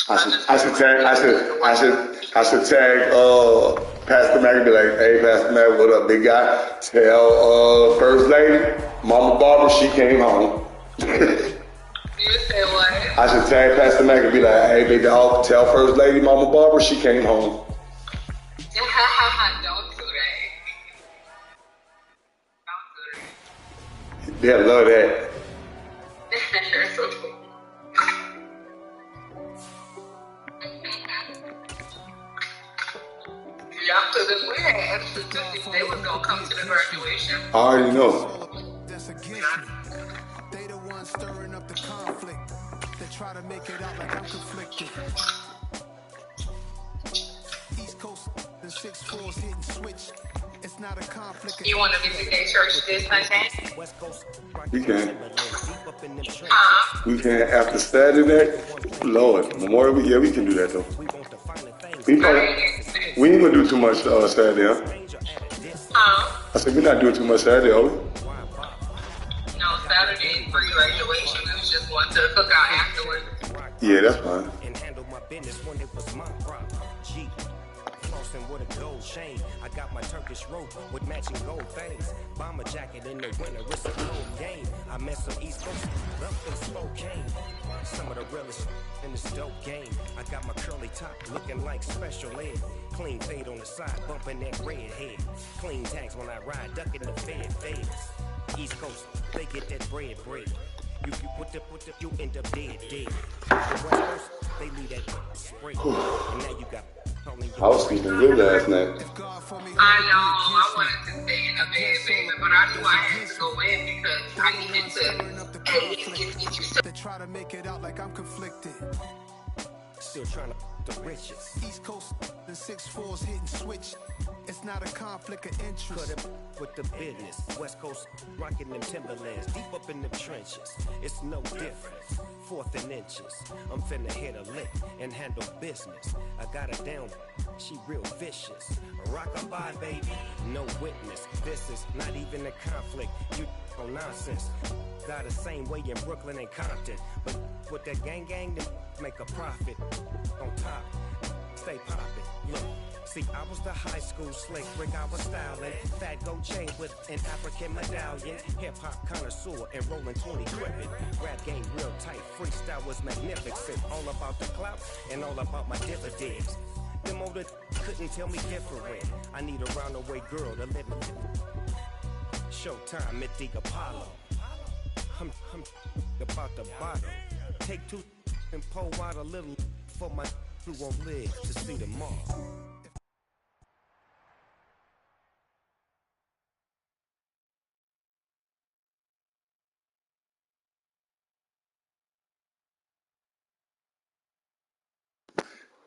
I should tag Pastor Mac and be like, hey Pastor Mac, what up, big guy? Tell First Lady, Mama Barbara, she came home. You say what? I should tag Pastor Mac and be like, hey big dog, tell First Lady, Mama Barbara, she came home. Don't do that. Yeah, love that. Yeah, because if we had extra cookies, they was gonna come to the graduation. I already know. They the ones stirring up the conflict. They try to make it out like I'm conflicted. East Coast, the 6-4s hitting switch. It's not a conflict. You want to visit their church this Sunday? We can. We can after Saturday. Lord, Memorial. Yeah, we can do that though. We ain't gonna do too much Saturday, huh? I said we're not doing too much Saturday, are we? No, Saturday is for graduation. We was just going to the cookout afterwards. Yeah, that's fine. With a gold chain, I got my Turkish rope with matching gold things. Bomber jacket in the winter, it's a cold game. I met some East Coast up in Spokane. Some of the realest in this dope game. I got my curly top looking like special ed. Clean fade on the side, bumping that red head. Clean tags when I ride, ducking the feds. East Coast, they get that bread. You put the, you end up dead. The West Coast, they leave that spray. And now you got. I was sleeping good last night. I know, I wanted to stay in the bed, baby, but I knew I had to go in because I needed to get you. They try to make it out like I'm conflicted. Still trying to the riches. East Coast, the 6-4s hitting switch. It's not a conflict of interest. Cut it with the business. West Coast rocking them Timberlands, deep up in the trenches. It's no difference. 4th and inches. I'm finna hit a lick and handle business. I got her down, she real vicious. Rock-a-bye, baby, no witness. This is not even a conflict. You on nonsense. Got the same way in Brooklyn and Compton, but with that gang, they make a profit. On top, stay poppin'. Look. See, I was the high school slick brick, I was styling. Fat gold chain with an African medallion. Hip-hop connoisseur and rolling 20 gripping. Rap game real tight, freestyle was magnificent. All about the clout and all about my dividends. Them older couldn't tell me different. I need a roundaway girl to live in. Showtime at the Apollo. I'm about the bottle. Take 2 and pour out a little for my who won't live to see tomorrow.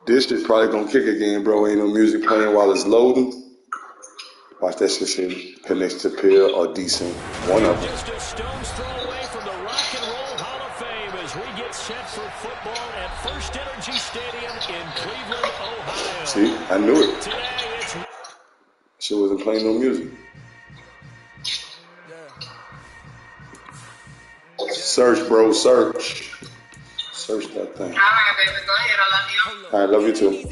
This shit probably gonna kick again, bro. Ain't no music playing while it's loading. Watch that shit connects to Pill or Decent. One of them. Just a stone's throw away from the Rock and Roll Hall of Fame as we get set for football at First Energy Stadium in Cleveland, Ohio. See, I knew it. Today it's... Shit wasn't playing no music. Search, bro, search. Search that thing. All right, baby, go ahead. I love you. All right, love you too.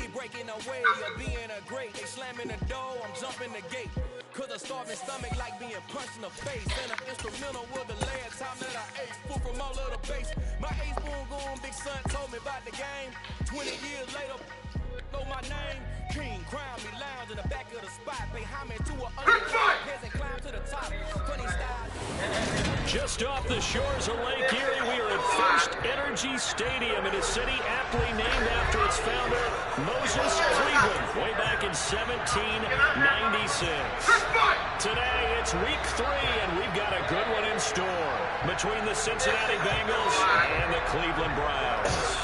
Cause a starving stomach like being punched in the face. And an instrumental was the last time that I ate food from all of the base. My ace spoon going big son told me about the game. 20 years later, know my name. King crown me lounge in the back of the spot. Pay homage to a underdog and climb to the top. Funny style. Just off the shores of Lake Erie, we are at First Energy Stadium in a city aptly named after its founder, Moses Cleveland, way back in 1796. Today, it's week 3, and we've got a good one in store between the Cincinnati Bengals and the Cleveland Browns.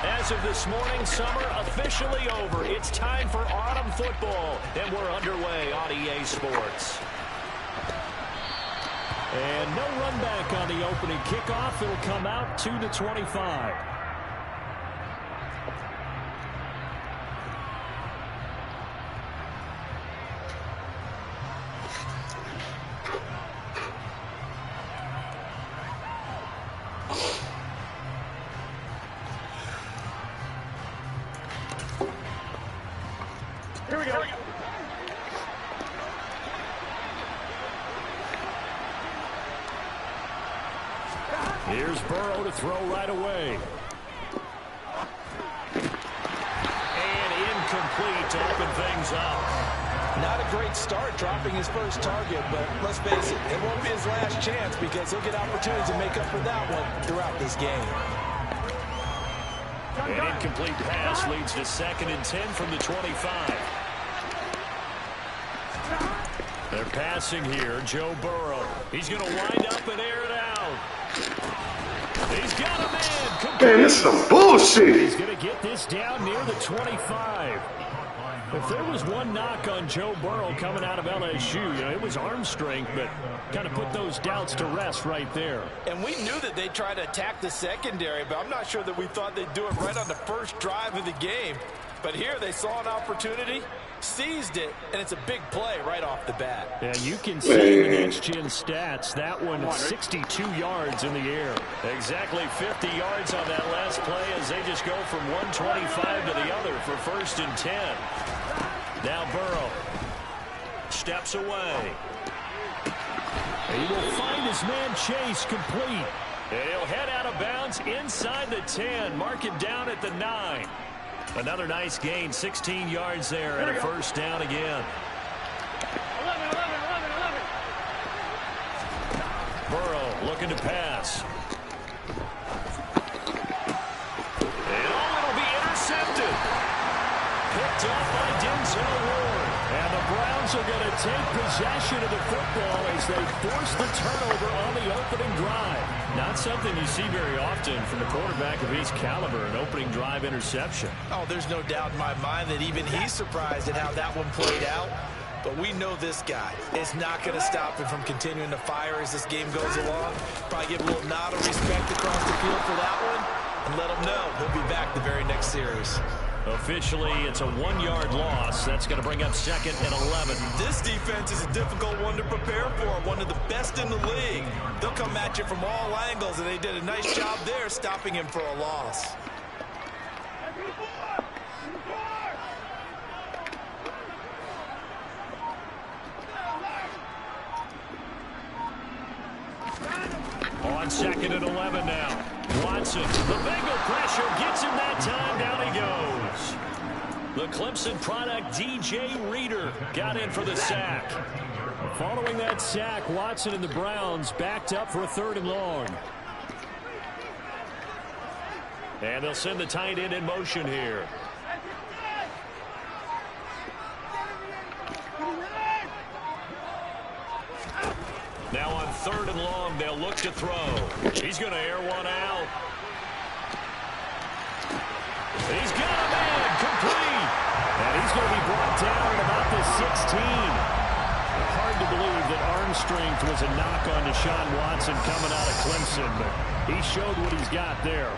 As of this morning, summer officially over. It's time for autumn football, and we're underway on EA Sports. And no run back on the opening kickoff. It'll come out 2-25. Here we go. Here's Burrow to throw right away. And incomplete to open things up. Not a great start dropping his first target, but let's face it, it won't be his last chance because he'll get opportunities to make up for that one throughout this game. An incomplete pass leads to 2nd and 10 from the 25. They're passing here. Joe Burrow. He's going to wind up and air it out. He's got a man. Complete. Man, this is some bullshit. He's going to get this down near the 25. If there was one knock on Joe Burrow coming out of LSU, it was arm strength, but kind of put those doubts to rest right there. And we knew that they'd try to attack the secondary, but I'm not sure that we thought they'd do it right on the first drive of the game. But here they saw an opportunity, seized it, and it's a big play right off the bat. And you can see in the next-gen stats, that one 62 yards in the air. Exactly 50 yards on that last play as they just go from 125 to the other for 1st and 10. Now Burrow steps away. And he will find his man Chase complete. And he'll head out of bounds inside the 10. Mark him down at the 9. Another nice gain, 16 yards there, and a 1st down again. 11. Burrow looking to pass. And it'll be intercepted. Picked up by Denzel Ward. And the Browns are going to take possession of the football as they force the turnover on the opening drive. Not something you see very often from a quarterback of his caliber, an opening drive interception. Oh, there's no doubt in my mind that even he's surprised at how that one played out. But we know this guy is not going to stop him from continuing to fire as this game goes along. Probably give a little nod of respect across the field for that one and let him know he'll be back the very next series. Officially, it's a 1-yard loss. That's going to bring up 2nd and 11. This defense is a difficult one to prepare for, one of the best in the league. They'll come at you from all angles, and they did a nice job there stopping him for a loss. On 2nd and 11 now. Watson, the Bengal pressure gets him that time. Down he goes. The Clemson product, DJ Reader, got in for the sack. Following that sack, Watson and the Browns backed up for a 3rd and long. And they'll send the tight end in motion here. Now on 3rd and long, they'll look to throw. He's going to air one out. He's got a man complete. And he's going to be brought down at about the 16. Hard to believe that arm strength was a knock on Deshaun Watson coming out of Clemson, but he showed what he's got there.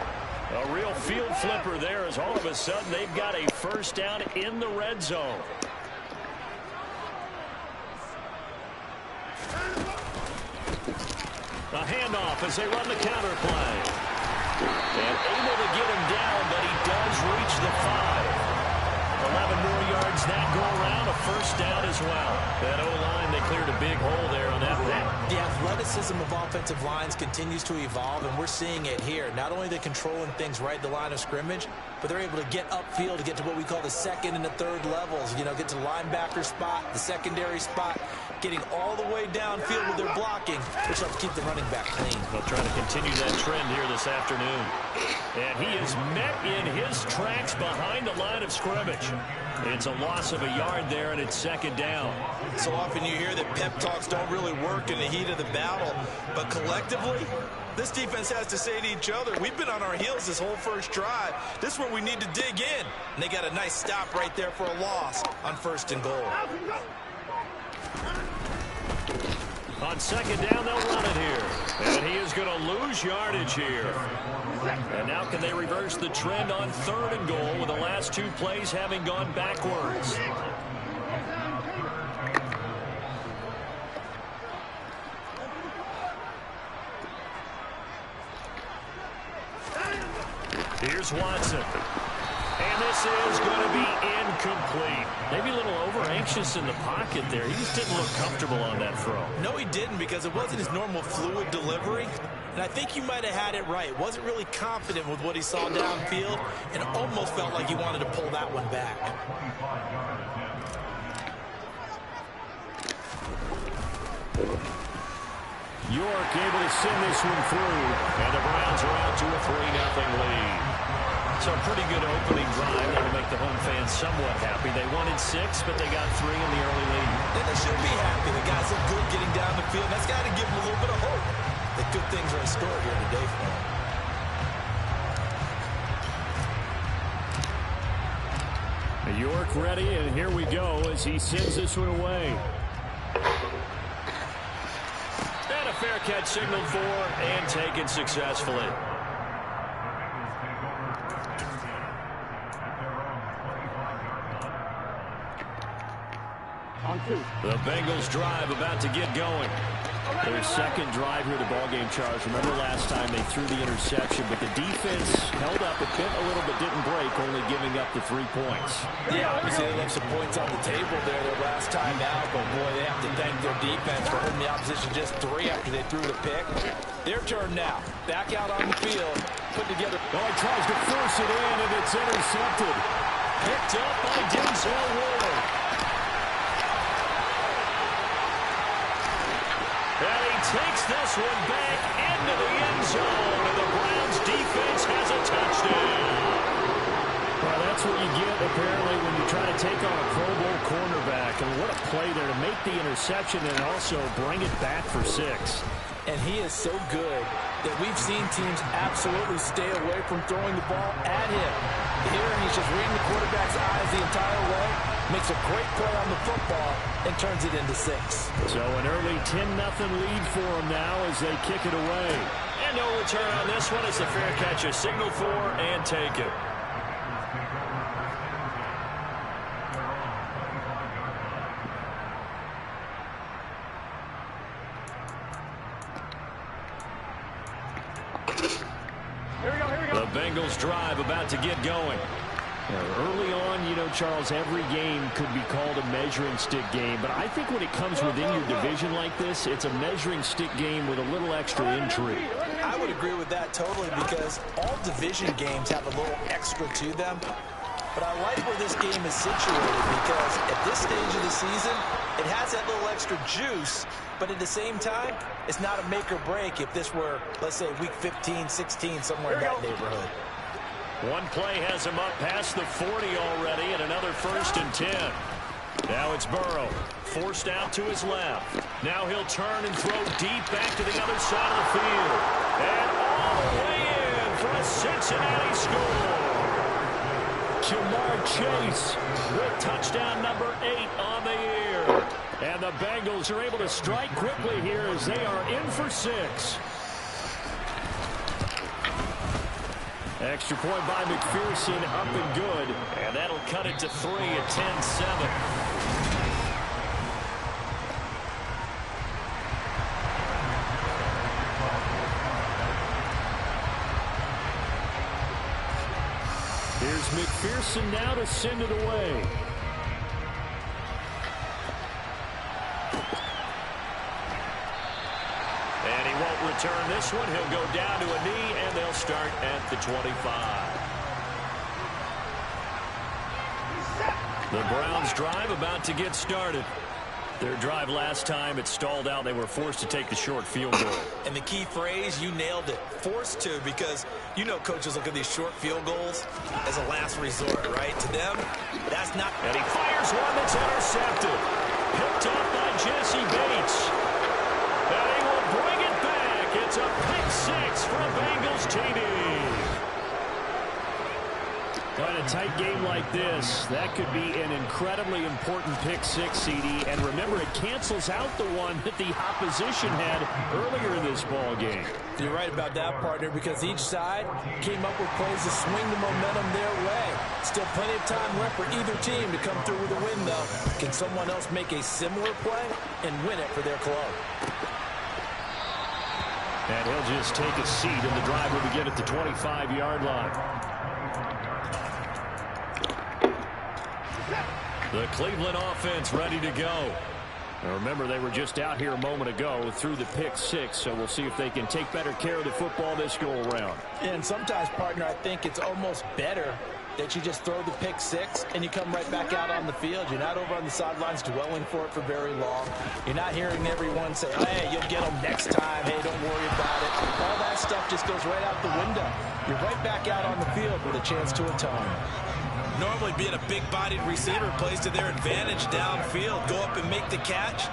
A real field flipper there as all of a sudden they've got a 1st down in the red zone. A handoff as they run the counter play. And able to get him down, but he does reach the 5. 11 more yards that go around, a 1st down as well. That O-line, they cleared a big hole there on that run. The athleticism of offensive lines continues to evolve, and we're seeing it here. Not only are they controlling things right at the line of scrimmage, but they're able to get upfield to get to what we call the 2nd and the 3rd levels. Get to the linebacker spot, the secondary spot, getting all the way downfield with their blocking, which helps keep the running back clean. They'll try to continue that trend here this afternoon. And he is met in his tracks behind the line of scrimmage. It's a loss of a yard there, and it's 2nd down. So often you hear that pep talks don't really work in the heat of the battle, but collectively, this defense has to say to each other, we've been on our heels this whole 1st drive. This is where we need to dig in. And they got a nice stop right there for a loss on 1st and goal. On second down, they'll run it here. And he is going to lose yardage here. And now can they reverse the trend on 3rd and goal with the last 2 plays having gone backwards? Here's Watson. And this is going to be incomplete. Maybe a little over-anxious in the pocket there. He just didn't look comfortable on that throw. No, he didn't, because it wasn't his normal fluid delivery. And I think you might have had it right. Wasn't really confident with what he saw downfield, and almost felt like he wanted to pull that one back. York able to send this one through, and the Browns are out to a 3-0 lead. So a pretty good opening drive that will make the home fans somewhat happy. They won in 6, but they got 3 in the early lead. And they should be happy. The guys look good getting down the field. That's got to give them a little bit of hope that good things are in store here today for them. York ready, and here we go as he sends this one away. And a fair catch signaled for and taken successfully. The Bengals drive about to get going. Their second drive here of the ballgame, Charles. Remember last time they threw the interception, but the defense held up. It bent a little but didn't break, only giving up the 3 points. Yeah, obviously they left some points on the table there their last time out, but boy, they have to thank their defense for holding the opposition just 3 after they threw the pick. Their turn now. Back out on the field, put together. Oh, he tries to force it in, and it's intercepted. Picked up by Denzel Ward. And he takes this one back into the end zone, and the Browns defense has a touchdown. Well, that's what you get, apparently, when you try to take on a Pro Bowl cornerback. And what a play there to make the interception and also bring it back for 6. And he is so good that we've seen teams absolutely stay away from throwing the ball at him. Here, he's just reading the quarterback's eyes the entire way, makes a great play on the football, and turns it into 6. So an early 10-0 lead for them now as they kick it away. And no return on this one as the fair catch is signaled for and taken. The Bengals drive about to get going. Early on, you know, Charles, every game could be called a measuring stick game. But I think when it comes within your division like this, it's a measuring stick game with a little extra intrigue. I would agree with that totally, because all division games have a little extra to them. But I like where this game is situated, because at this stage of the season, it has that little extra juice. But at the same time, it's not a make or break if this were, let's say, week 15, 16, somewhere in that neighborhood. One play has him up past the 40 already, and another 1st and 10. Now it's Burrow, forced out to his left. Now he'll turn and throw deep back to the other side of the field. And all the way in for a Cincinnati score. Jamar Chase with touchdown number 8 on the year. And the Bengals are able to strike quickly here as they are in for 6. Extra point by McPherson, up and good. And that'll cut it to 3 at 10-7. Here's McPherson now to send it away. And he won't return this one. He'll go down to a knee, and they'll start at the 25. The Browns drive about to get started. Their drive last time, it stalled out. They were forced to take the short field goal. And the key phrase, you nailed it, forced to, because you know coaches look at these short field goals as a last resort, right? To them, that's not. And he fires one that's intercepted. Picked up by Jesse Bates. And he will bring it back. It's a pick 6 for a Bengals TD. In a tight game like this, that could be an incredibly important pick six, CD. And remember, it cancels out the one that the opposition had earlier in this ball game. You're right about that, partner, because each side came up with plays to swing the momentum their way. Still plenty of time left for either team to come through with a win, though. Can someone else make a similar play and win it for their club? And he'll just take a seat, and the drive will begin at the 25-yard line. The Cleveland offense ready to go. Now remember, they were just out here a moment ago through the pick six, so we'll see if they can take better care of the football this go-around. And sometimes, partner, I think it's almost better that you just throw the pick six and you come right back out on the field. You're not over on the sidelines dwelling for it for very long. You're not hearing everyone say, oh, hey, you'll get them next time. Hey, don't worry about it. All that stuff just goes right out the window. You're right back out on the field with a chance to atone. Normally being a big-bodied receiver plays to their advantage downfield. Go up and make the catch,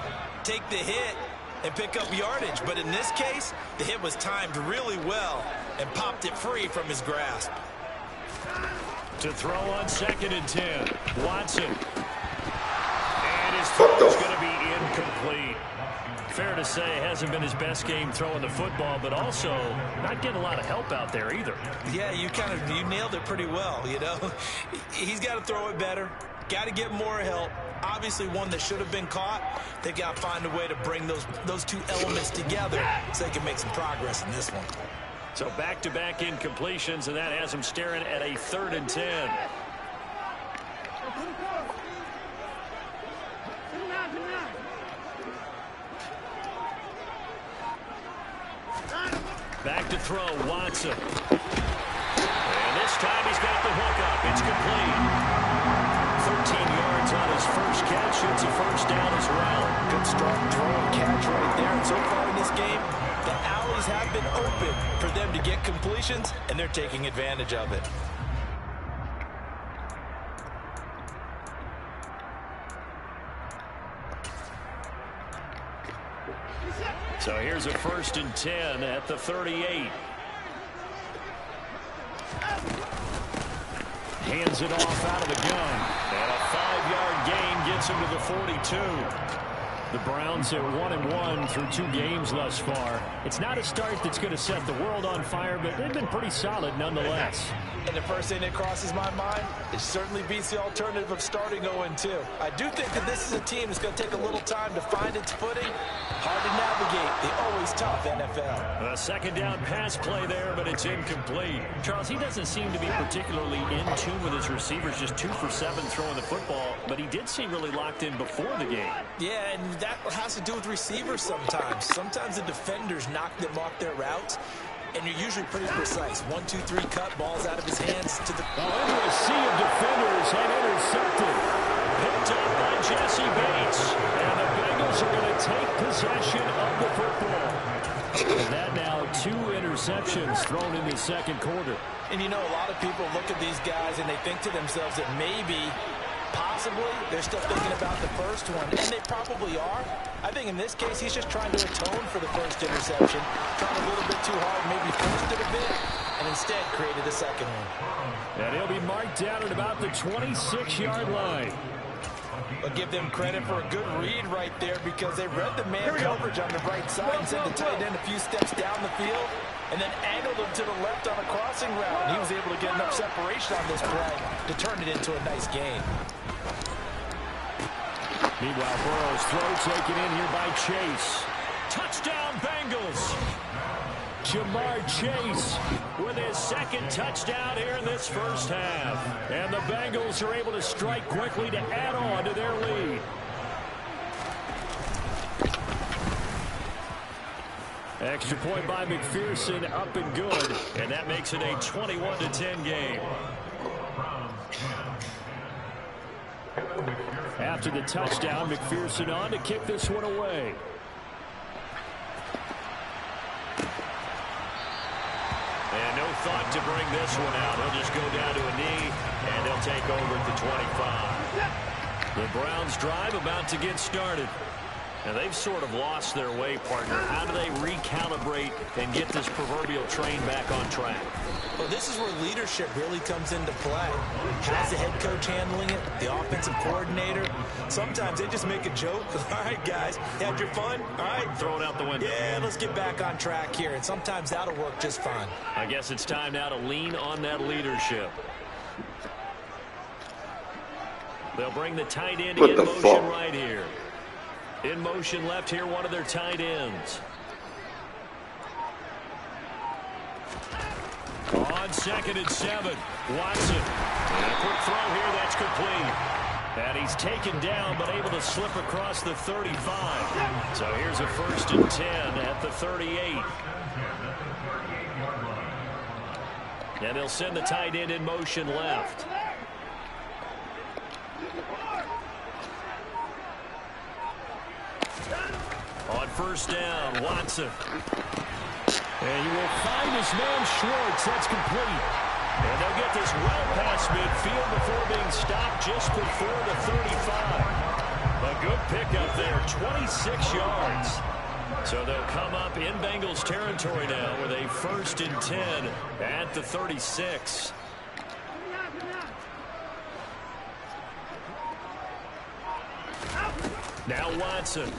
take the hit, and pick up yardage. But in this case, the hit was timed really well and popped it free from his grasp. To throw on 2nd and 10, Watson. And his throw is going to be incomplete. Fair to say, it hasn't been his best game throwing the football, but also not getting a lot of help out there either. Yeah, you nailed it pretty well, you know. He's got to throw it better, got to get more help. Obviously one that should have been caught. They got to find a way to bring those two elements together so they can make some progress in this one. So back-to-back incompletions, and that has him staring at a 3rd and 10. Back to throw, Watson. And this time he's got the hook up. It's complete. 13 yards on his first catch. It's a first down as well. Good strong throw and catch right there. And so far in this game, the alleys have been open for them to get completions, and they're taking advantage of it. So here's a 1st and 10 at the 38. Hands it off out of the gun. And a 5-yard gain gets him to the 42. The Browns at 1-1 through 2 games thus far. It's not a start that's going to set the world on fire, but they've been pretty solid nonetheless. And the first thing that crosses my mind, it certainly beats the alternative of starting 0-2. I do think that this is a team that's going to take a little time to find its footing. Hard to navigate the always tough NFL. A 2nd down pass play there, but it's incomplete. Charles, he doesn't seem to be particularly in tune with his receivers, just 2 for 7 throwing the football, but he did seem really locked in before the game. Yeah, and that has to do with receivers sometimes. Sometimes the defenders knock them off their routes, and you're usually pretty precise. 1, 2, 3 cut, balls out of his hands to the... Into a sea of defenders and intercepted. Picked up by Jesse Bates. And the Bengals are going to take possession of the football. And that now 2 interceptions thrown in the 2nd quarter. And you know, a lot of people look at these guys and they think to themselves that maybe, possibly, they're still thinking about the first one. And they probably are. I think in this case, he's just trying to atone for the first interception. Trying a little bit too hard, maybe forced it a bit, and instead created a second one. And he'll be marked down at about the 26-yard line. But give them credit for a good read right there, because they read the man coverage on the right side and sent the tight end a few steps down the field and then angled him to the left on a crossing route. And he was able to get enough separation on this play to turn it into a nice gain. Meanwhile, Burrow's throw taken in here by Chase. Touchdown, Bengals. Jamar Chase with his 2nd touchdown here in this first half. And the Bengals are able to strike quickly to add on to their lead. Extra point by McPherson, up and good. And that makes it a 21-10 game. After the touchdown, McPherson on to kick this one away. And no thought to bring this one out. He'll just go down to a knee, and they'll take over at the 25. The Browns drive about to get started. And they've sort of lost their way, partner. How do they recalibrate and get this proverbial train back on track? Well, this is where leadership really comes into play. How's the head coach handling it? The offensive coordinator? Sometimes they just make a joke. All right, guys, had your fun? All right. Throw it out the window. Yeah, let's get back on track here. And sometimes that'll work just fine. I guess it's time now to lean on that leadership. They'll bring the tight end in motion right here. In motion left here, one of their tight ends. On 2nd and 7, Watson. And a quick throw here, that's complete. And he's taken down, but able to slip across the 35. So here's a 1st and 10 at the 38. And they'll send the tight end in motion left. On 1st down, Watson. And you will find this man Schwartz. That's complete. And they'll get this well past midfield before being stopped just before the 35. A good pickup there, 26 yards. So they'll come up in Bengals territory now with a 1st and 10 at the 36. Now Watson.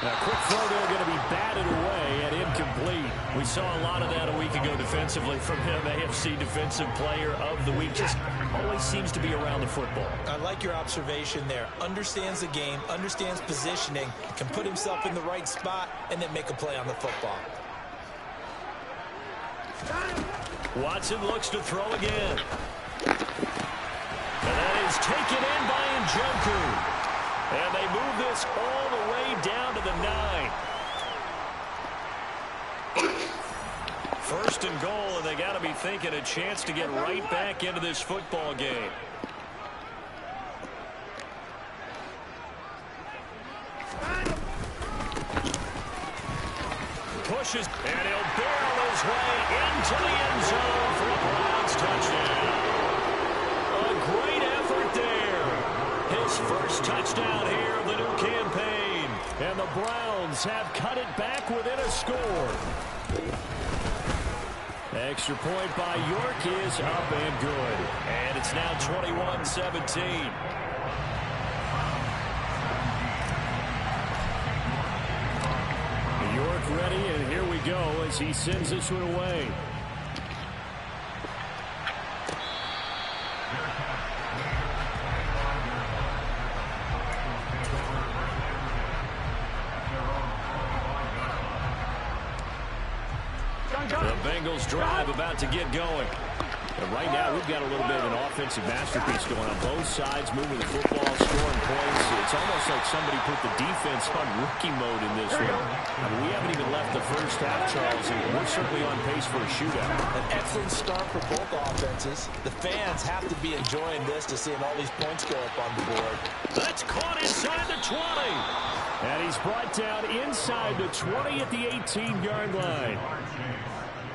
A quick throw there going to be batted away and incomplete. We saw a lot of that a week ago defensively from him. AFC Defensive Player of the Week. Just always seems to be around the football. I like your observation there. Understands the game, understands positioning, can put himself in the right spot, and then make a play on the football. Watson looks to throw again. And that is taken in by Njoku. And they move this all the way down to the 9. 1st and goal, and they got to be thinking a chance to get right back into this football game. Pushes, and he'll barrel his way into the end zone for a Browns touchdown. A great effort there. His 1st touchdown here of the new campaign. And the Browns have cut it back within a score. Extra point by York is up and good. And it's now 21-17. York ready, and here we go as he sends this one away. The Bengals drive about to get going. And right now, we've got a little bit of an offensive masterpiece going on. Both sides moving the football, scoring points. It's almost like somebody put the defense on rookie mode in this one. I mean, we haven't even left the first half, Charles, and we're certainly on pace for a shootout. An excellent start for both offenses. The fans have to be enjoying this to seeing all these points go up on the board. That's caught inside the 20. And he's brought down inside the 20 at the 18-yard line.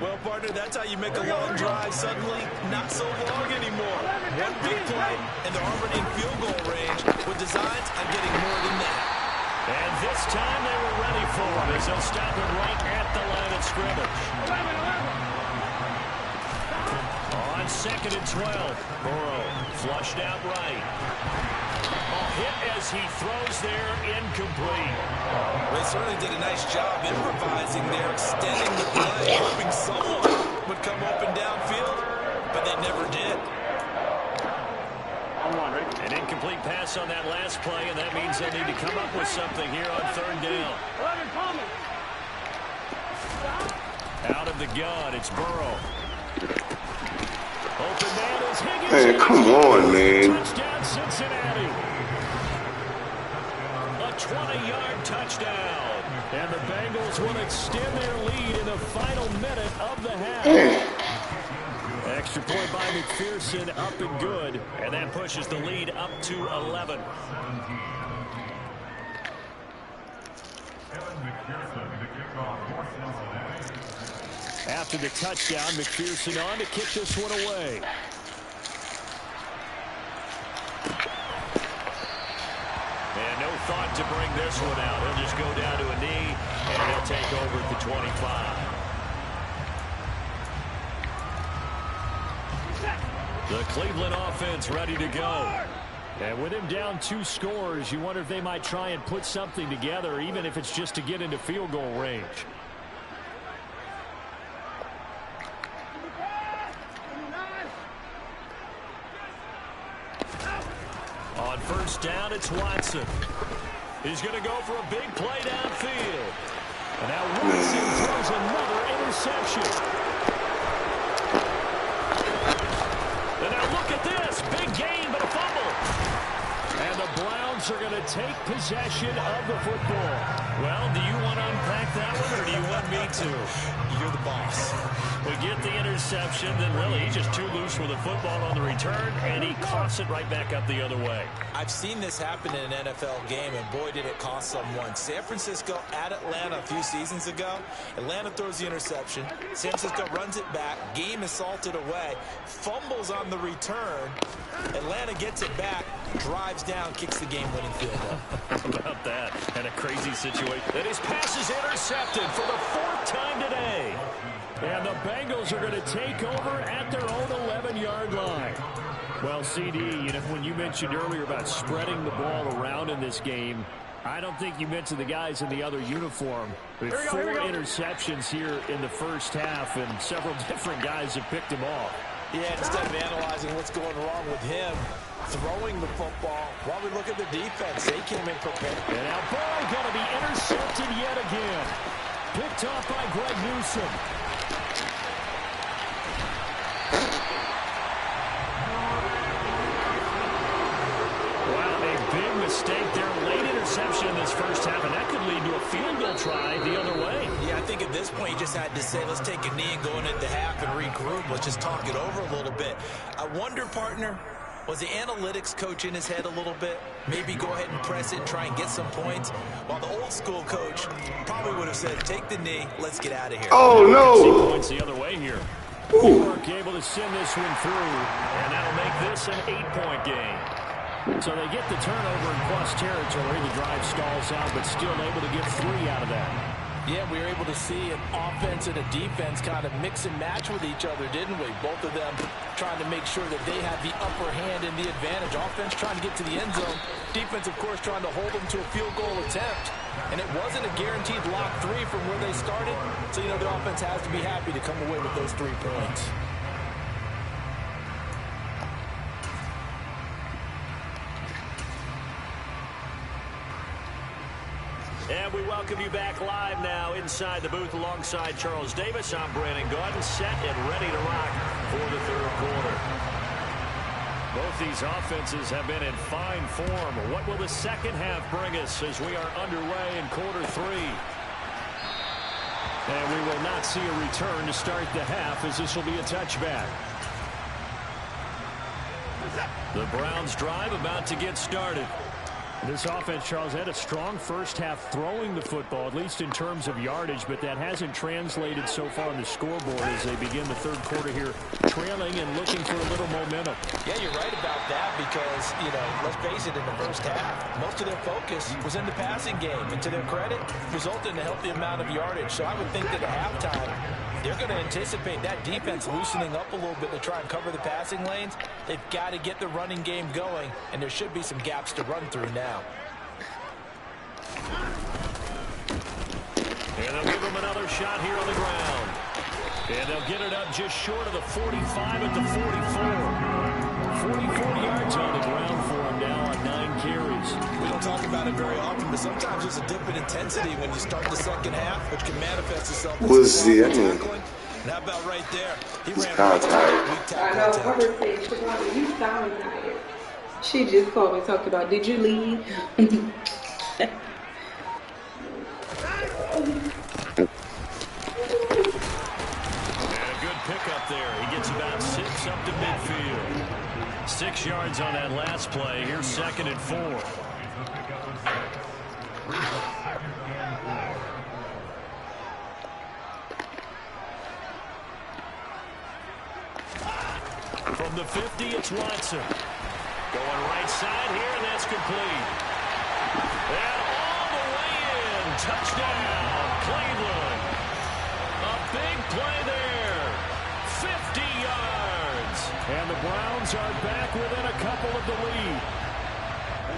Well, partner, that's how you make a long drive suddenly not so long anymore. One big play, and they're already in field goal range with designs on getting more than that. And this time they were ready for him as they'll stop him right at the line of scrimmage. On 2nd and 12, Burrow flushed out right. A hit as he throws there, incomplete. They certainly did a nice job improvising there, extending the play, hoping someone would come open downfield, but they never did. An incomplete pass on that last play, and that means they'll need to come up with something here on 3rd down. Out of the gun, it's Burrow. Open man is Higgins. Man, come on, man. Touchdown, Cincinnati. A 20-yard touchdown. And the Bengals will extend their lead in the final minute of the half. Extra point by McPherson, up and good. And that pushes the lead up to 11. After the touchdown, McPherson on to kick this one away. And no to bring this one out. He'll just go down to a knee, and he'll take over at the 25. The Cleveland offense ready to go. And with him down 2 scores, you wonder if they might try and put something together, even if it's just to get into field goal range. On first down, it's Watson. He's going to go for a big play downfield. And now Watson throws another interception. And now look at this. Big gain, but a fumble. And the Browns are going to take possession of the football. Well, do you want to unpack that one, or do you want me to? You're the boss. We get the interception, then really he's just too loose with the football on the return, and he coughs it right back up the other way. I've seen this happen in an NFL game, and boy, did it cost someone. San Francisco at Atlanta a few seasons ago. Atlanta throws the interception. San Francisco runs it back. Game is salted away. Fumbles on the return. Atlanta gets it back, drives down, kicks the game-winning field goal. How about that? And a crazy situation. And his pass is intercepted for the 4th time today. And the Bengals are going to take over at their own 11-yard line. Well, CD, you know, when you mentioned earlier about spreading the ball around in this game, I don't think you mentioned the guys in the other uniform. With 4 interceptions here in the first half, and several different guys have picked him off. Yeah, instead of analyzing what's going wrong with him, throwing the football, while we look at the defense, they came in prepared. And now ball going to be intercepted yet again. Picked off by Greg Newsome. Mistake there, late interception in this first half, and that could lead to a field goal try the other way. Yeah, I think at this point you just had to say, let's take a knee and go into the half and regroup. Let's just talk it over a little bit. I wonder, partner, was the analytics coach in his head a little bit? Maybe go ahead and press it and try and get some points. While the old school coach probably would have said, take the knee, let's get out of here. Oh, no. See points the other way here. York able to send this one through, and that'll make this an 8-point game. So they get the turnover in plus territory. The drive stalls out, but still able to get 3 out of that. Yeah, we were able to see an offense and a defense kind of mix and match with each other, didn't we? Both of them trying to make sure that they have the upper hand and the advantage. Offense trying to get to the end zone. Defense, of course, trying to hold them to a field goal attempt. And it wasn't a guaranteed lock 3 from where they started. So, you know, the offense has to be happy to come away with those 3 points. And we welcome you back live now inside the booth alongside Charles Davis. I'm Brandon Gaudin, set and ready to rock for the 3rd quarter. Both these offenses have been in fine form. What will the second half bring us as we are underway in quarter 3? And we will not see a return to start the half, as this will be a touchback. The Browns drive about to get started. This offense, Charles, had a strong first half throwing the football, at least in terms of yardage, but that hasn't translated so far on the scoreboard as they begin the 3rd quarter here, trailing and looking for a little momentum. Yeah, you're right about that because, you know, let's face it, in the first half, most of their focus was in the passing game, and to their credit, resulted in a healthy amount of yardage. So I would think that at halftime, they're going to anticipate that defense loosening up a little bit to try and cover the passing lanes. They've got to get the running game going, and there should be some gaps to run through now. And they'll give him another shot here on the ground. And they'll get it up just short of the 45 at the 44. 44 yards on the ground for him now on 9 carries. We don't talk about it very often, but sometimes there's a dip in intensity when you start the second half, which can manifest itself. How about right there? He ran right there. I know. Robert said, Shavonda, you sound tired. She just called me talking about, did you leave? And a good pickup there. He gets about 6 up to midfield. 6 yards on that last play. Here's 2nd and 4. From the 50, it's Watson. Going right side here, and that's complete. And touchdown, Cleveland. A big play there. 50 yards. And the Browns are back within a couple of the lead.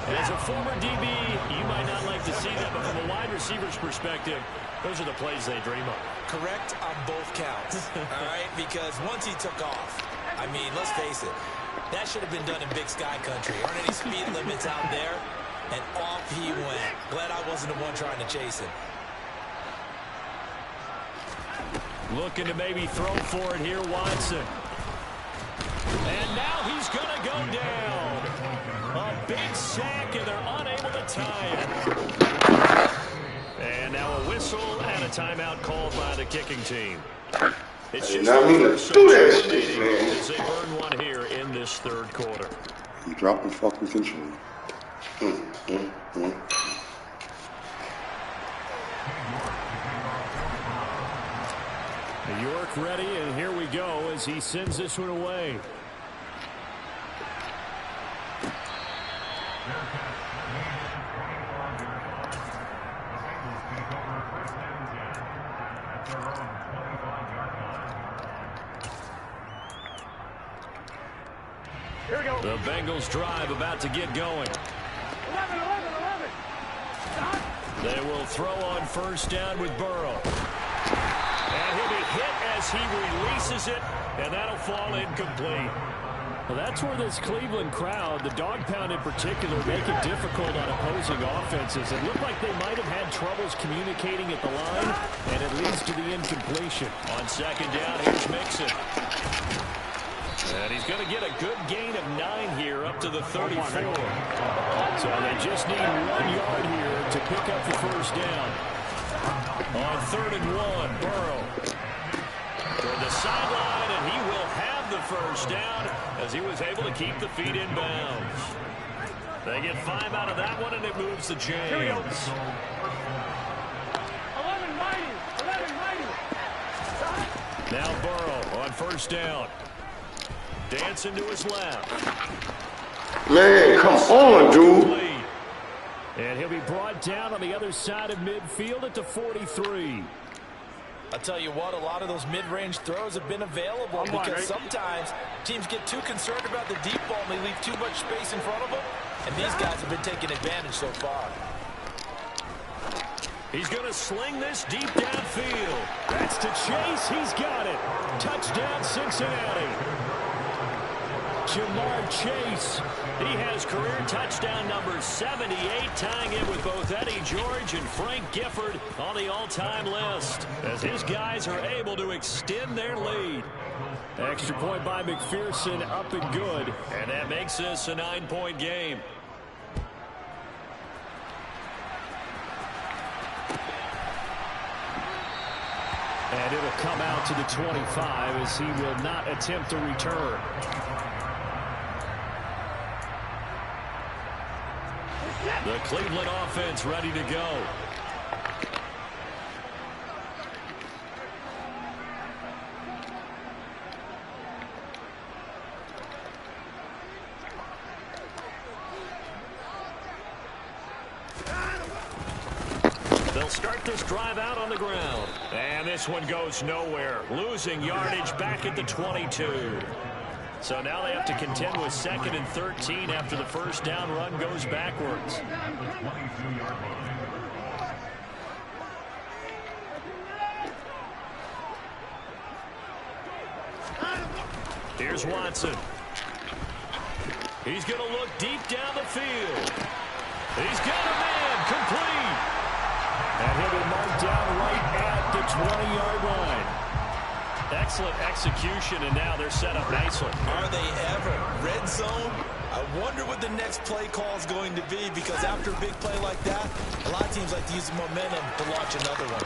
As a former DB, you might not like to see that, but from a wide receiver's perspective, those are the plays they dream of. Correct on both counts, all right? Because once he took off, I mean, let's face it, that should have been done in Big Sky Country. There aren't any speed limits out there, and off he went. Glad I wasn't the one trying to chase him. Looking to maybe throw for it here, Watson. And now he's going to go down. A big sack, and they're unable to tie it. And now a whistle and a timeout called by the kicking team. It's just not mean to do that shit, man. As they burn one here in this third quarter. You dropping fucking control. New York ready, and here we go as he sends this one away. Here we go. The Bengals drive about to get going. 11. Stop. They will throw on first down with Burrow. And he'll be hit as he releases it, and that'll fall incomplete. Well, that's where this Cleveland crowd, the dog pound in particular, make it difficult on opposing offenses. It looked like they might have had troubles communicating at the line, and it leads to the incompletion. On second down, here's Mixon. And he's going to get a good gain of 9 here up to the 34. So they just need 1 yard here to pick up the first down. On 3rd and 1, Burrow toward the sideline, and he will have the first down as he was able to keep the feet in bounds. They get 5 out of that one, and it moves to James. Here we go. 11 mighty. Now Burrow on first down. Dancing to his left. Man, come on, dude. And he'll be brought down on the other side of midfield at the 43. I'll tell you what, a lot of those mid-range throws have been available because sometimes teams get too concerned about the deep ball and they leave too much space in front of them. And these guys have been taking advantage so far. He's going to sling this deep downfield. That's to Chase. He's got it. Touchdown, Cincinnati. Jamar Chase. He has career touchdown number 78, tying it with both Eddie George and Frank Gifford on the all-time list, as his guys are able to extend their lead. Extra point by McPherson, up and good, and that makes this a 9-point game. And it'll come out to the 25 as he will not attempt a return. The Cleveland offense ready to go. They'll start this drive out on the ground. And this one goes nowhere. Losing yardage back at the 22. So now they have to contend with 2nd and 13 after the first down run goes backwards. Here's Watson. He's going to look deep down the field. He's got a man complete. And he'll be marked down right at the 20-yard line. Excellent execution, and now they're set up nicely. Are they ever? Red zone? I wonder what the next play call is going to be, because after a big play like that, a lot of teams like to use the momentum to launch another one.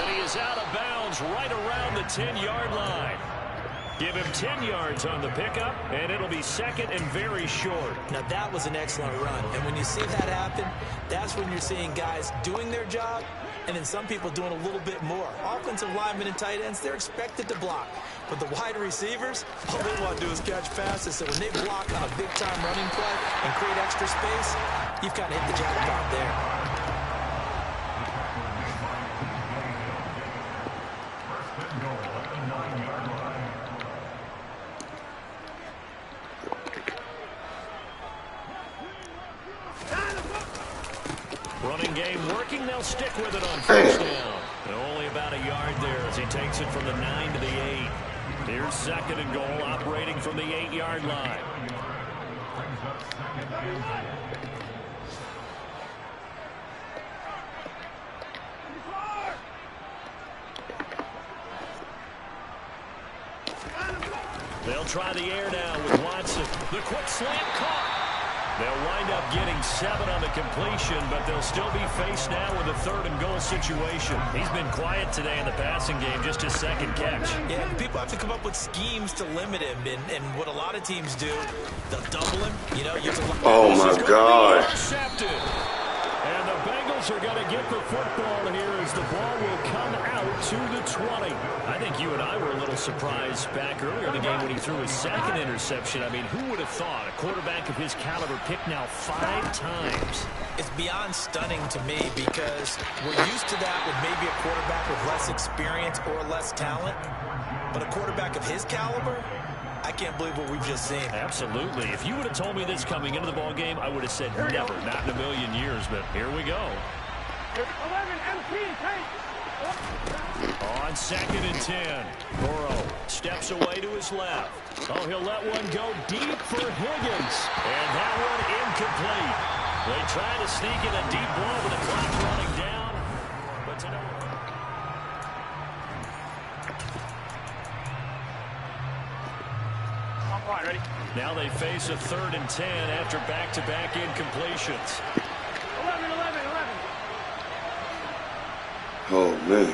And he is out of bounds right around the 10-yard line. Give him 10 yards on the pickup, and it'll be 2nd and very short. Now, that was an excellent run. And when you see that happen, that's when you're seeing guys doing their job and then some people doing a little bit more. Offensive linemen and tight ends, they're expected to block. But the wide receivers, all they want to do is catch passes. So when they block on a big-time running play and create extra space, you've kind of hit the jackpot there. passing game working. They'll stick with it on first down. And only about a yard there as he takes it from the 9 to the 8. Here's second and goal, operating from the 8-yard line. They'll try the air now with Watson. The quick slant caught. They'll wind up getting 7 on the completion, but they'll still be faced now with a 3rd and goal situation. He's been quiet today in the passing game, just his second catch. Yeah, people have to come up with schemes to limit him, and what a lot of teams do, they'll double him. You know, you have to. Oh my God! Intercepted. And the Bengals are going to get the football here as the ball will come out to the 20. I think you and I were a little surprised back earlier in the game when he threw his 2nd interception. I mean, who would have thought a quarterback of his caliber picked now 5 times? It's beyond stunning to me because we're used to that with maybe a quarterback with less experience or less talent. But a quarterback of his caliber, I can't believe what we've just seen. Absolutely. If you would have told me this coming into the ball game, I would have said never, not in a million years. But here we go. 11 MP, On 2nd and 10, Burrow steps away to his left. Oh, he'll let one go deep for Higgins. And that one incomplete. They try to sneak in a deep ball with the clock running down. But to no... Ready? Now they face a 3rd and 10 after back-to-back incompletions. 11. Oh man.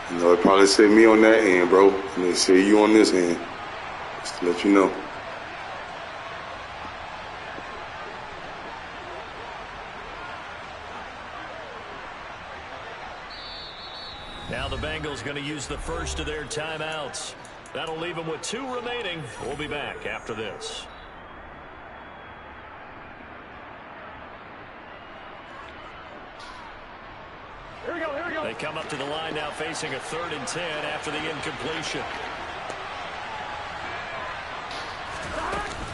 You know, they probably said me on that end, bro. And they say you on this end. Just to let you know. Now the Bengals going to use the first of their timeouts. That'll leave them with 2 remaining. We'll be back after this. Here we go. They come up to the line now facing a 3rd and 10 after the incompletion.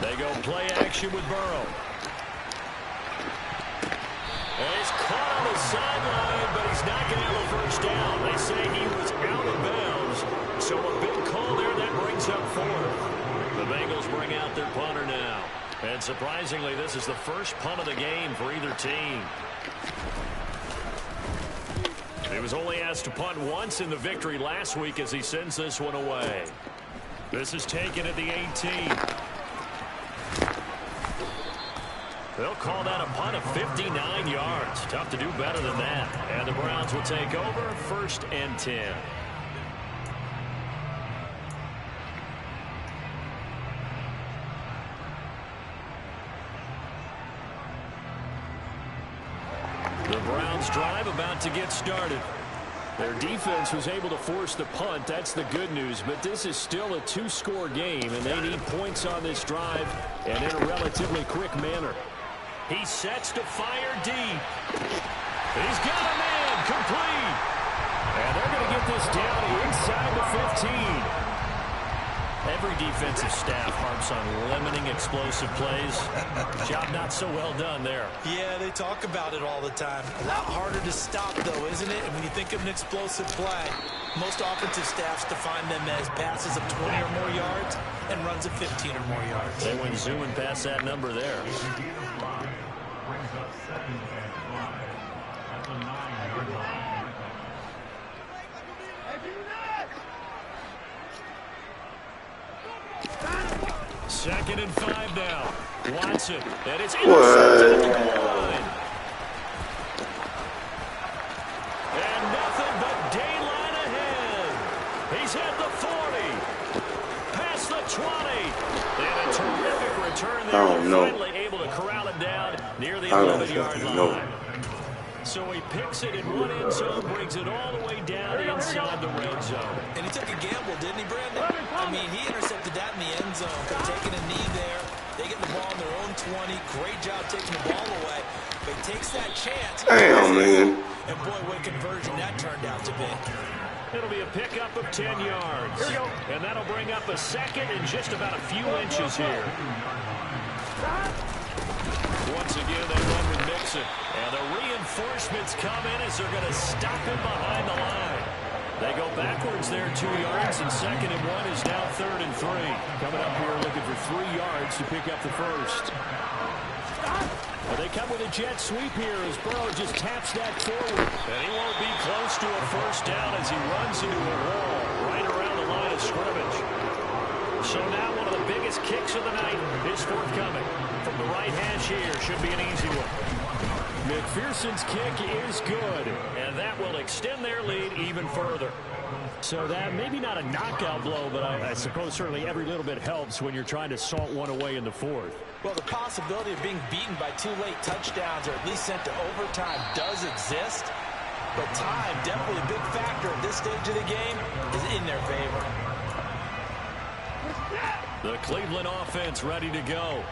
They go play action with Burrow. And he's caught on the sideline, but he's not going to have a first down. They say he was out of bounds. So a big call there that brings up 4th. The Bengals bring out their punter now. And surprisingly, this is the first punt of the game for either team. He was only asked to punt once in the victory last week as he sends this one away. This is taken at the 18. They'll call that a punt of 59 yards. Tough to do better than that. And the Browns will take over 1st and 10. The Browns drive about to get started. Their defense was able to force the punt. That's the good news. But this is still a 2-score game, and they need points on this drive and in a relatively quick manner. He sets to fire deep. He's got a man complete. And they're going to get this down inside the 15. Every defensive staff harps on limiting explosive plays. Job not so well done there. Yeah, they talk about it all the time. A lot harder to stop, though, isn't it? And when you think of an explosive play, most offensive staffs define them as passes of 20 or more yards and runs of 15 or more yards. They went zooming past that number there. Second and 5 now. Watson. And it's intercepted at the goal line. And nothing but daylight ahead. He's at the 40. Past the 20. And a terrific return there. I don't know. Finally able to corral it down near the 11-yard line. So he picks it in one end zone, brings it all the way down inside the red zone. And he took a gamble, didn't he, Brandon? I mean, he intercepted that in the end zone. Could have taken a knee there. They get the ball in their own 20. Great job taking the ball away. But he takes that chance. Damn, man. And boy, what conversion that turned out to be. It'll be a pickup of 10 yards. And that'll bring up a second in just about a few inches here. Once again, they run with Watson. And the reinforcements come in as they're going to stop him behind the line. They go backwards there 2 yards, and 2nd and 1 is now 3rd and 3. Coming up here looking for 3 yards to pick up the first. Well, they come with a jet sweep here as Burrow just taps that forward. And he won't be close to a first down as he runs into a wall right around the line of scrimmage. So now one of the biggest kicks of the night is forthcoming. From the right hash here, should be an easy one. McPherson's kick is good, and that will extend their lead even further. So that maybe not a knockout blow, but I suppose certainly every little bit helps when you're trying to salt one away in the 4th. Well, the possibility of being beaten by 2 late touchdowns or at least sent to overtime does exist, but time, definitely a big factor at this stage of the game, is in their favor. The Cleveland offense ready to go.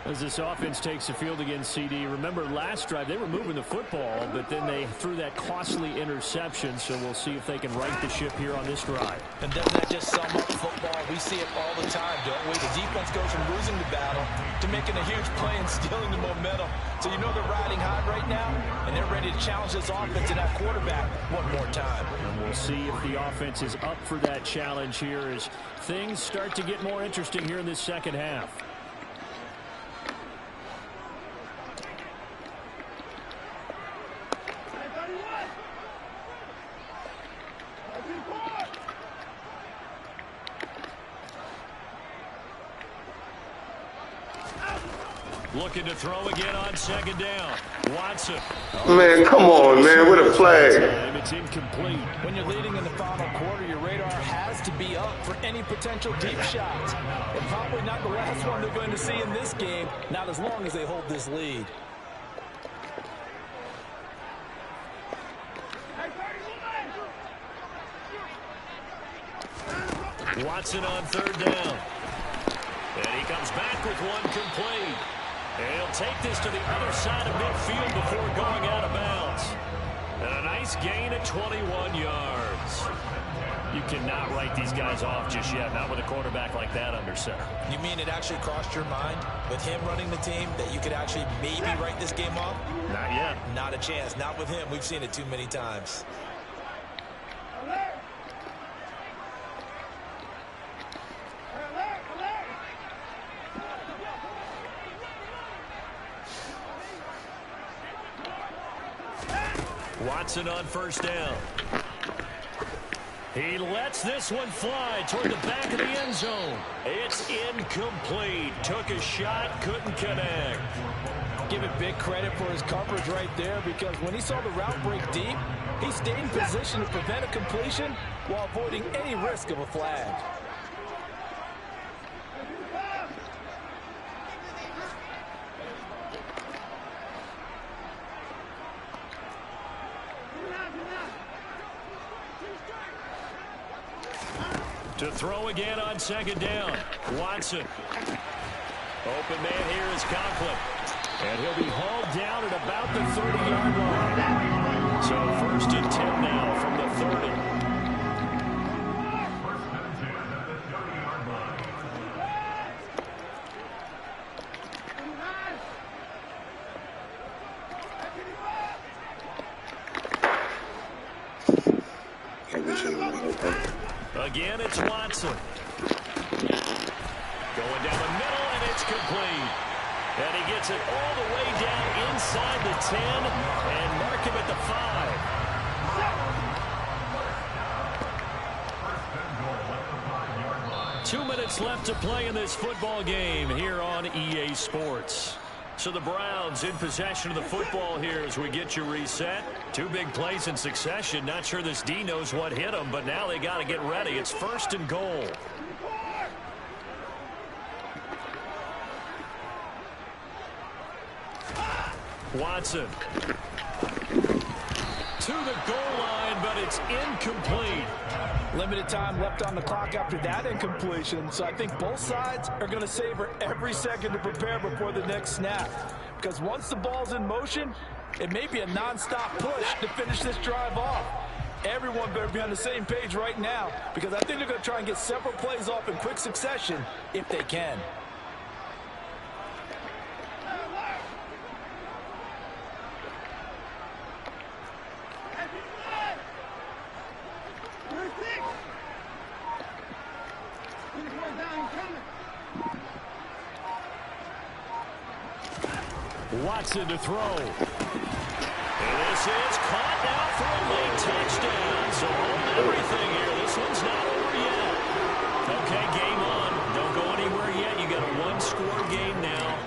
As this offense takes the field against CD, remember last drive they were moving the football, but then they threw that costly interception, so we'll see if they can right the ship here on this drive. And doesn't that just sum up football? We see it all the time, don't we? The defense goes from losing the battle to making a huge play and stealing the momentum. So you know they're riding high right now, and they're ready to challenge this offense and that quarterback one more time. And we'll see if the offense is up for that challenge here as things start to get more interesting here in this second half. Looking to throw again on 2nd down. Watson. Man, come on, man. With a flag. It's incomplete. When you're leading in the final quarter, your radar has to be up for any potential deep shots. And probably not the last one they're going to see in this game, not as long as they hold this lead. Watson on 3rd down. And he comes back with one complete. And he'll take this to the other side of midfield before going out of bounds. And a nice gain at 21 yards. You cannot write these guys off just yet, not with a quarterback like that under center. You mean it actually crossed your mind with him running the team that you could actually maybe write this game off? Not yet. Not a chance. Not with him. We've seen it too many times. Watson on 1st down. He lets this one fly toward the back of the end zone. It's incomplete. Took a shot, couldn't connect. Give it big credit for his coverage right there, because when he saw the route break deep, he stayed in position to prevent a completion while avoiding any risk of a flag. To throw again on 2nd down. Watson. Open man here is Conklin. And he'll be hauled down at about the 30-yard line. So 1st and 10 now from the 30. Again, it's Watson. Going down the middle, and it's complete. And he gets it all the way down inside the 10 and mark him at the 5. 2 minutes left to play in this football game here on EA Sports. So the Browns in possession of the football here as we get you reset. 2 big plays in succession. Not sure this D knows what hit them, but now they got to get ready. It's 1st and goal. Watson. To the goal line, but it's incomplete. Limited time left on the clock after that incompletion, so I think both sides are going to savor every second to prepare before the next snap. Because once the ball's in motion, it may be a non-stop push to finish this drive off. Everyone better be on the same page right now, because I think they're going to try and get several plays off in quick succession if they can. Watson to throw. And this is caught now for a late touchdown. So hold everything here. This one's not over yet. Okay, game on. Don't go anywhere yet. You got a one-score game now.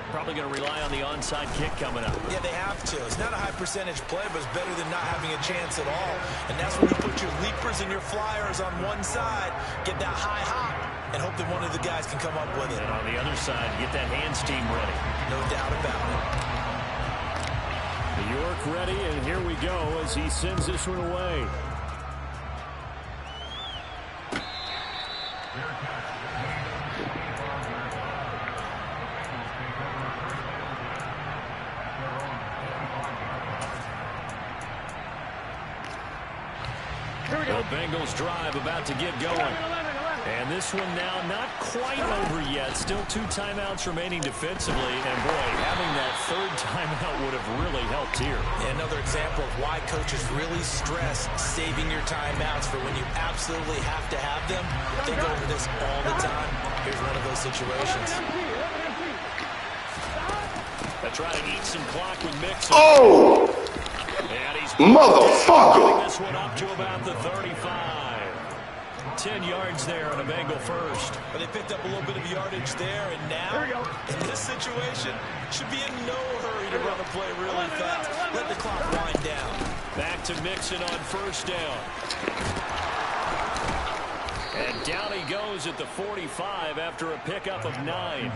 Probably going to rely on the onside kick coming up. Yeah, they have to. It's not a high percentage play, but it's better than not having a chance at all. And that's when you put your leapers and your flyers on one side, get that high hop, and hope that one of the guys can come up with it. And on the other side, get that hands team ready. No doubt about it. York ready, and here we go as he sends this one away. The Bengals drive about to get going. And this one now not quite over yet. Still 2 timeouts remaining defensively. And boy, having that third timeout would have really helped here. Yeah, another example of why coaches really stress saving your timeouts for when you absolutely have to have them. Think over this all the time. Here's one of those situations. They try to eat some clock with Mixon. Oh! And he's Motherfucker! this one up to about the 35. 10 yards there on a Bengal first. But they picked up a little bit of yardage there, and now, in this situation, should be in no hurry to run a play really fast. Let the clock wind down. Back to Mixon on first down. And down he goes at the 45 after a pickup of 9. I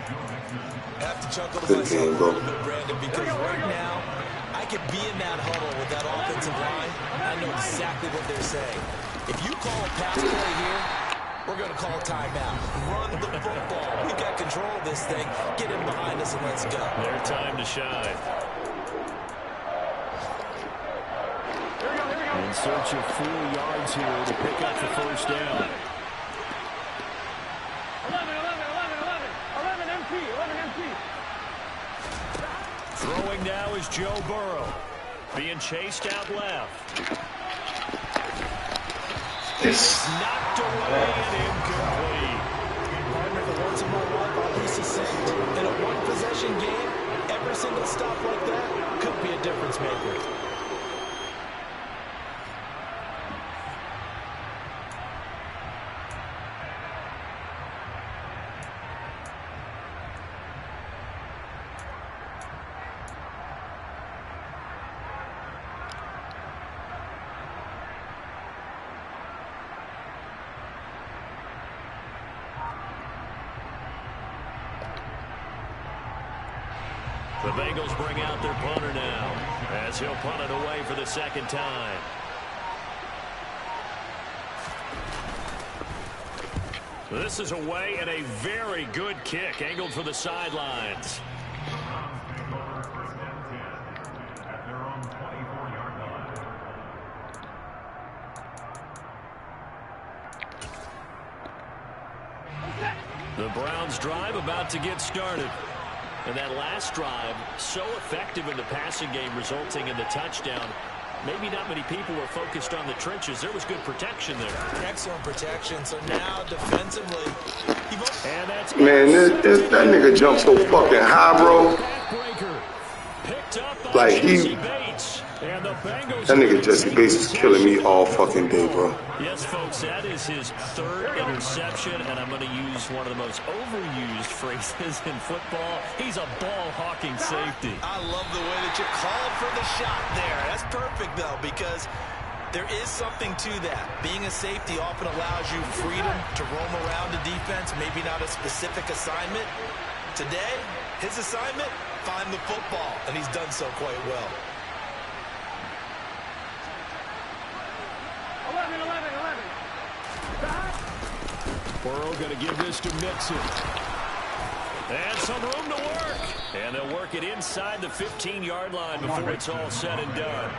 have to chuckle to myself a little bit, Brandon, because right now, I could be in that huddle with that offensive line. I know exactly what they're saying. If you call a pass play here, we're going to call a timeout. Run the football. We've got control of this thing. Get in behind us and let's go. Their time to shine. In search of 4 yards here to pick up the first down. 11 empty. Throwing now is Joe Burrow. Being chased out left. It's knocked away and incomplete. Partner, for once in my life, I'll be succinct. In a one-possession game, every single stop like that could be a difference maker. The Bengals bring out their punter now as he'll punt it away for the second time. This is away and a very good kick angled for the sidelines. The Browns drive about to get started. And that last drive, so effective in the passing game, resulting in the touchdown. Maybe not many people were focused on the trenches. There was good protection there. Excellent protection. So now, defensively, and that's man, that nigga jumped so fucking high, bro. Picked up by Like Jesse Bates. And the Bengals that nigga Jesse Bates is killing me all fucking day, bro. Yes, folks, that is his 3rd interception, and I'm going to use one of the most overused phrases in football. He's a ball-hawking safety. I love the way that you called for the shot there. That's perfect, though, because there is something to that. Being a safety often allows you freedom to roam around the defense, maybe not a specific assignment. Today, his assignment, find the football, and he's done so quite well. 11. Burrow going to give this to Mixon. And some room to work. And they'll work it inside the 15-yard line before it's all said and done.